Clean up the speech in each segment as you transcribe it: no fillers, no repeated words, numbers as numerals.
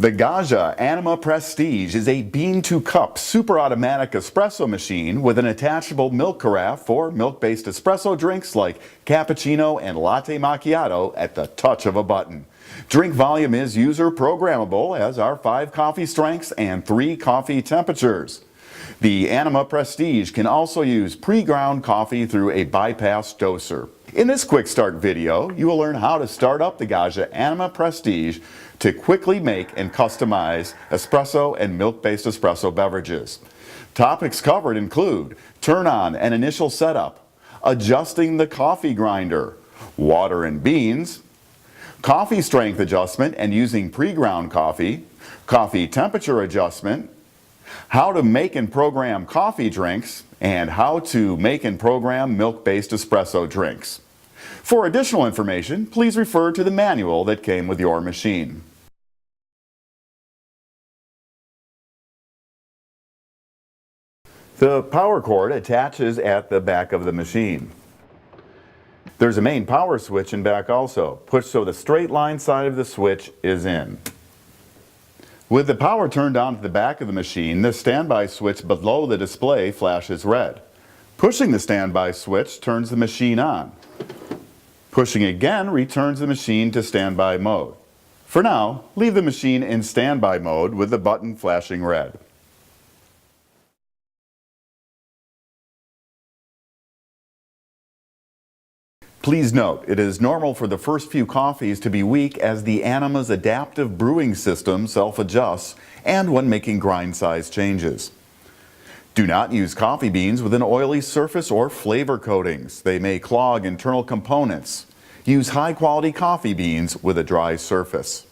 The Gaggia Anima Prestige is a bean-to-cup super automatic espresso machine with an attachable milk carafe for milk-based espresso drinks like cappuccino and latte macchiato at the touch of a button. Drink volume is user programmable, as are 5 coffee strengths and 3 coffee temperatures. The Anima Prestige can also use pre-ground coffee through a bypass doser. In this quick start video, you will learn how to start up the Gaggia Anima Prestige to quickly make and customize espresso and milk-based espresso beverages. Topics covered include turn on and initial setup, adjusting the coffee grinder, water and beans, coffee strength adjustment and using pre-ground coffee, coffee temperature adjustment, how to make and program coffee drinks, and how to make and program milk-based espresso drinks. For additional information, please refer to the manual that came with your machine. The power cord attaches at the back of the machine. There's a main power switch in back also, pushed so the straight line side of the switch is in. With the power turned on to the back of the machine, the standby switch below the display flashes red. Pushing the standby switch turns the machine on. Pushing again returns the machine to standby mode. For now, leave the machine in standby mode with the button flashing red. Please note, it is normal for the first few coffees to be weak as the Anima's adaptive brewing system self-adjusts and when making grind size changes. Do not use coffee beans with an oily surface or flavor coatings. They may clog internal components. Use high-quality coffee beans with a dry surface.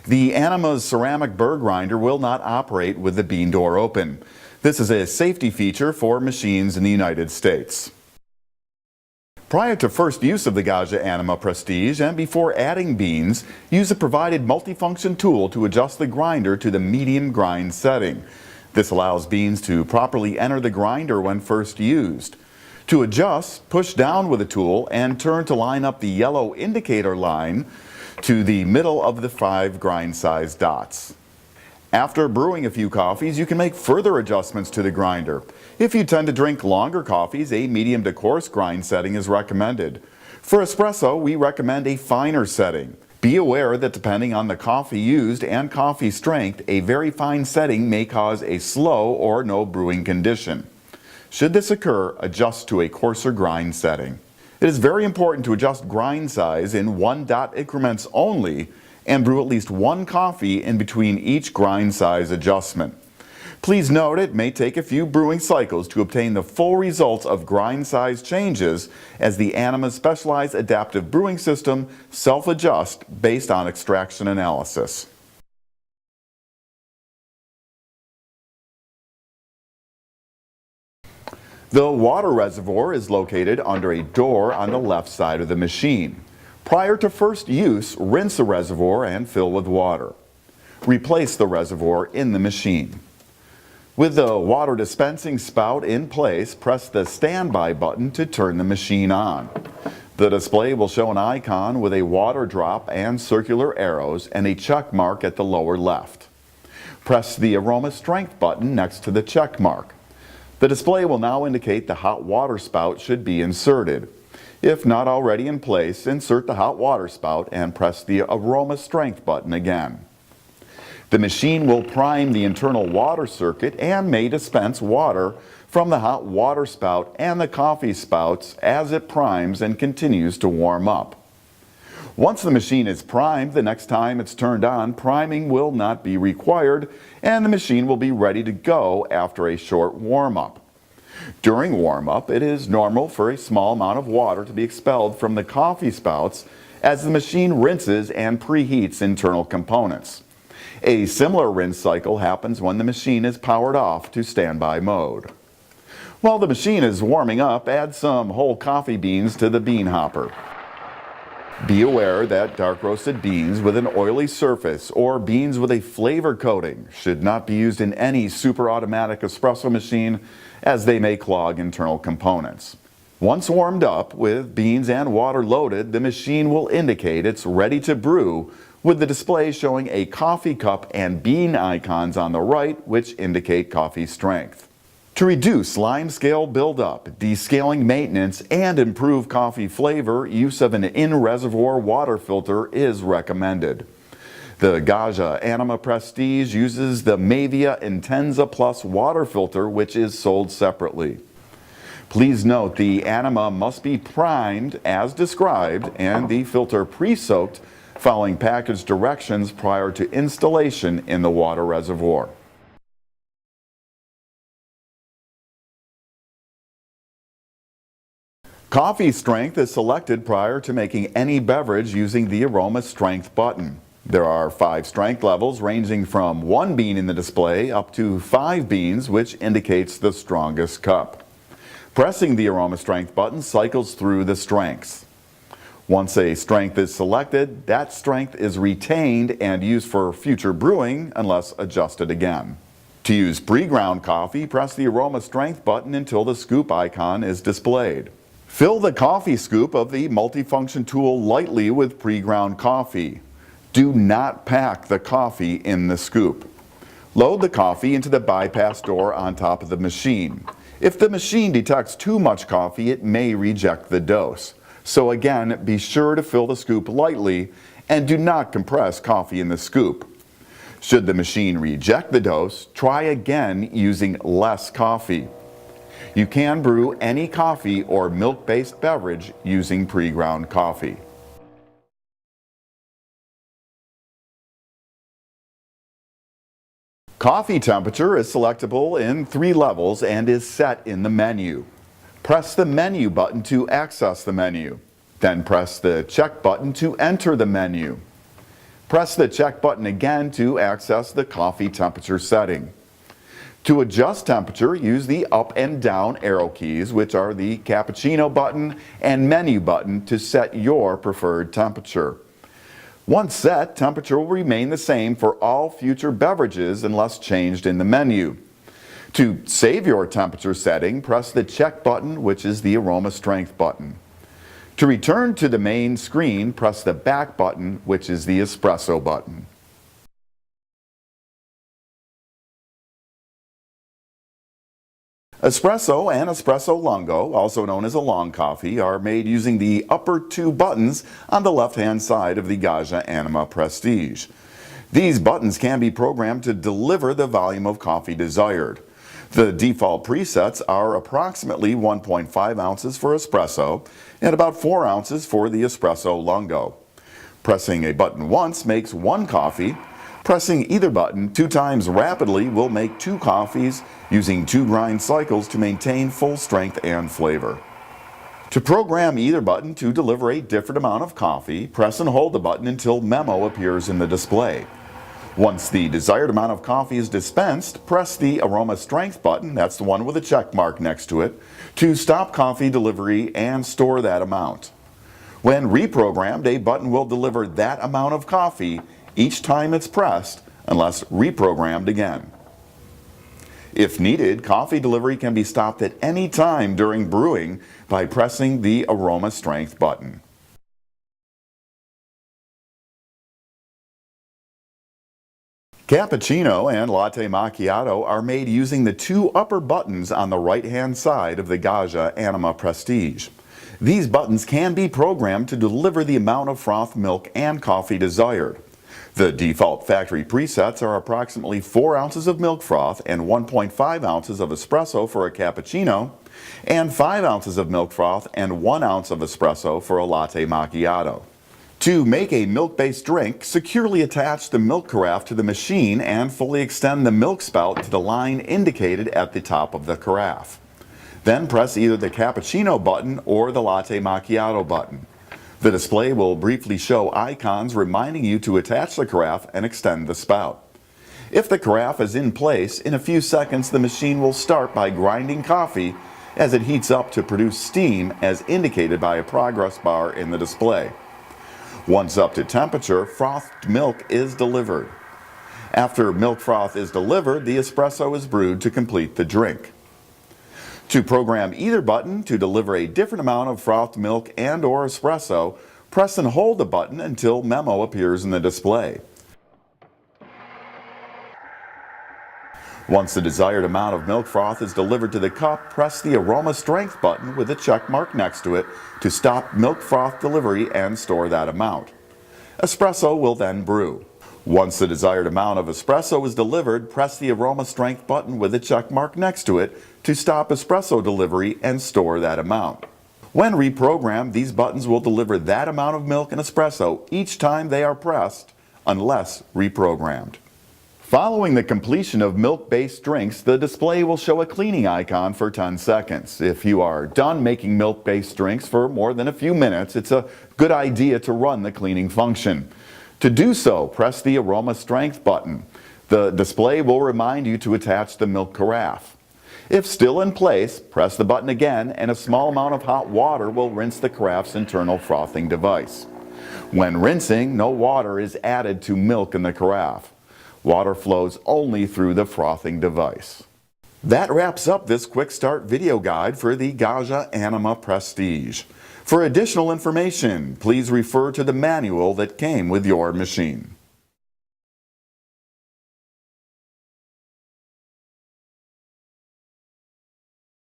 The Anima's ceramic burr grinder will not operate with the bean door open. This is a safety feature for machines in the United States. Prior to first use of the Gaggia Anima Prestige and before adding beans, use a provided multifunction tool to adjust the grinder to the medium grind setting. This allows beans to properly enter the grinder when first used. To adjust, push down with the tool and turn to line up the yellow indicator line to the middle of the 5 grind size dots. After brewing a few coffees, you can make further adjustments to the grinder. If you tend to drink longer coffees, a medium to coarse grind setting is recommended. For espresso, we recommend a finer setting. Be aware that depending on the coffee used and coffee strength, a very fine setting may cause a slow or no brewing condition. Should this occur, adjust to a coarser grind setting. It is very important to adjust grind size in 1 dot increments only and brew at least 1 coffee in between each grind size adjustment. Please note it may take a few brewing cycles to obtain the full results of grind size changes as the Anima's specialized adaptive brewing system self-adjusts based on extraction analysis. The water reservoir is located under a door on the left side of the machine. Prior to first use, rinse the reservoir and fill with water. Replace the reservoir in the machine. With the water dispensing spout in place, press the standby button to turn the machine on. The display will show an icon with a water drop and circular arrows and a check mark at the lower left. Press the aroma strength button next to the check mark. The display will now indicate the hot water spout should be inserted. If not already in place, insert the hot water spout and press the aroma strength button again. The machine will prime the internal water circuit and may dispense water from the hot water spout and the coffee spouts as it primes and continues to warm up. Once the machine is primed, the next time it's turned on, priming will not be required and the machine will be ready to go after a short warm-up. During warm-up, it is normal for a small amount of water to be expelled from the coffee spouts as the machine rinses and preheats internal components. A similar rinse cycle happens when the machine is powered off to standby mode. While the machine is warming up, add some whole coffee beans to the bean hopper. Be aware that dark roasted beans with an oily surface or beans with a flavor coating should not be used in any super automatic espresso machine as they may clog internal components. Once warmed up with beans and water loaded, the machine will indicate it's ready to brew, with the display showing a coffee cup and bean icons on the right, which indicate coffee strength. To reduce limescale buildup, descaling maintenance, and improve coffee flavor, use of an in-reservoir water filter is recommended. The Gaggia Anima Prestige uses the Mavia Intensa Plus water filter, which is sold separately. Please note the Anima must be primed as described and the filter pre-soaked following package directions prior to installation in the water reservoir. Coffee strength is selected prior to making any beverage using the aroma strength button. There are 5 strength levels ranging from 1 bean in the display up to 5 beans, which indicates the strongest cup. Pressing the aroma strength button cycles through the strengths. Once a strength is selected, that strength is retained and used for future brewing unless adjusted again. To use pre-ground coffee, press the aroma strength button until the scoop icon is displayed. Fill the coffee scoop of the multifunction tool lightly with pre-ground coffee. Do not pack the coffee in the scoop. Load the coffee into the bypass door on top of the machine. If the machine detects too much coffee, it may reject the dose. So again, be sure to fill the scoop lightly and do not compress coffee in the scoop. Should the machine reject the dose, try again using less coffee. You can brew any coffee or milk-based beverage using pre-ground coffee. Coffee temperature is selectable in 3 levels and is set in the menu. Press the menu button to access the menu. Then press the check button to enter the menu. Press the check button again to access the coffee temperature setting. To adjust temperature, use the up and down arrow keys, which are the cappuccino button and menu button, to set your preferred temperature. Once set, temperature will remain the same for all future beverages unless changed in the menu. To save your temperature setting, press the check button, which is the aroma strength button. To return to the main screen, press the back button, which is the espresso button. Espresso and espresso lungo, also known as a long coffee, are made using the upper 2 buttons on the left-hand side of the Gaggia Anima Prestige. These buttons can be programmed to deliver the volume of coffee desired. The default presets are approximately 1.5 ounces for espresso and about 4 ounces for the espresso lungo. Pressing a button once makes 1 coffee. Pressing either button 2 times rapidly will make 2 coffees, using 2 grind cycles to maintain full strength and flavor. To program either button to deliver a different amount of coffee, press and hold the button until memo appears in the display. Once the desired amount of coffee is dispensed, press the aroma strength button, that's the one with a check mark next to it, to stop coffee delivery and store that amount. When reprogrammed, a button will deliver that amount of coffee each time it's pressed, unless reprogrammed again. If needed, coffee delivery can be stopped at any time during brewing by pressing the aroma strength button. Cappuccino and latte macchiato are made using the 2 upper buttons on the right-hand side of the Gaggia Anima Prestige. These buttons can be programmed to deliver the amount of froth milk and coffee desired. The default factory presets are approximately 4 ounces of milk froth and 1.5 ounces of espresso for a cappuccino, and 5 ounces of milk froth and 1 ounce of espresso for a latte macchiato. To make a milk-based drink, securely attach the milk carafe to the machine and fully extend the milk spout to the line indicated at the top of the carafe. Then press either the cappuccino button or the latte macchiato button. The display will briefly show icons reminding you to attach the carafe and extend the spout. If the carafe is in place, in a few seconds the machine will start by grinding coffee as it heats up to produce steam as indicated by a progress bar in the display. Once up to temperature, frothed milk is delivered. After milk froth is delivered, the espresso is brewed to complete the drink. To program either button to deliver a different amount of frothed milk and/or espresso, press and hold the button until memo appears in the display. Once the desired amount of milk froth is delivered to the cup, press the aroma strength button with a check mark next to it to stop milk froth delivery and store that amount. Espresso will then brew. Once the desired amount of espresso is delivered, press the aroma strength button with a check mark next to it to stop espresso delivery and store that amount. When reprogrammed, these buttons will deliver that amount of milk and espresso each time they are pressed, unless reprogrammed. Following the completion of milk-based drinks, the display will show a cleaning icon for 10 seconds. If you are done making milk-based drinks for more than a few minutes, it's a good idea to run the cleaning function. To do so, press the aroma strength button. The display will remind you to attach the milk carafe. If still in place, press the button again and a small amount of hot water will rinse the carafe's internal frothing device. When rinsing, no water is added to milk in the carafe. Water flows only through the frothing device. That wraps up this quick start video guide for the Gaggia Anima Prestige. For additional information, please refer to the manual that came with your machine.